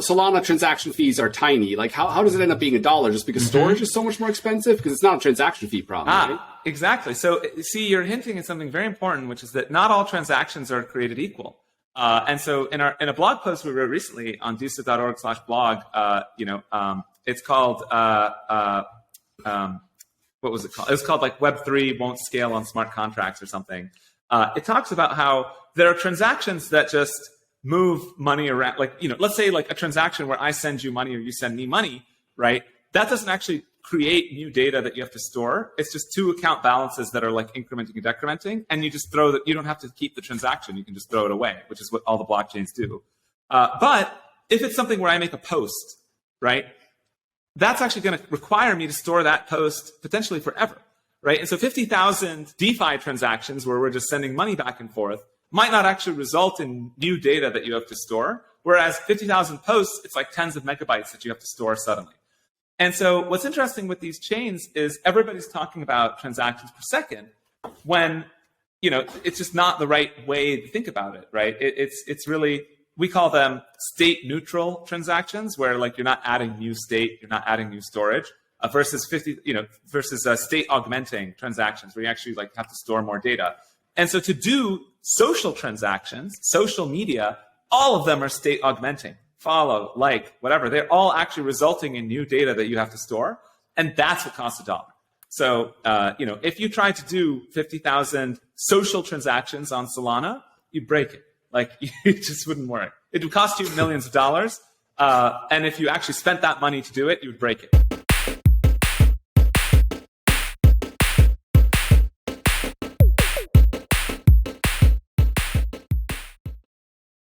Solana transaction fees are tiny. Like, how does it end up being $1? Just because storage is so much more expensive? Because it's not a transaction fee problem, right? Exactly. So, see, you're hinting at something very important, which is that not all transactions are created equal. And so, in a blog post we wrote recently on deso.org/blog, it's called what was it called? It was called like Web3 won't scale on smart contracts or something. It talks about how there are transactions that just move money around. Like, let's say like a transaction where I send you money or you send me money, right? That doesn't actually create new data that you have to store. It's just two account balances that are like incrementing and decrementing, and you just throw that. You don't have to keep the transaction. You can just throw it away, which is what all the blockchains do. But if it's something where I make a post, right? That's actually going to require me to store that post potentially forever, right? And so 50,000 DeFi transactions where we're just sending money back and forth might not actually result in new data that you have to store. Whereas 50,000 posts, it's like tens of megabytes that you have to store suddenly. And so what's interesting with these chains is everybody's talking about transactions per second when, it's just not the right way to think about it, right? It's really, we call them state neutral transactions where like you're not adding new state, you're not adding new storage versus state augmenting transactions where you actually like have to store more data. And so to do social transactions, social media, all of them are state augmenting. Follow, like, whatever. They're all actually resulting in new data that you have to store. And that's what costs $1. So, if you try to do 50,000 social transactions on Solana, you'd break it. Like, it just wouldn't work. It would cost you millions of dollars. And if you actually spent that money to do it, you would break it.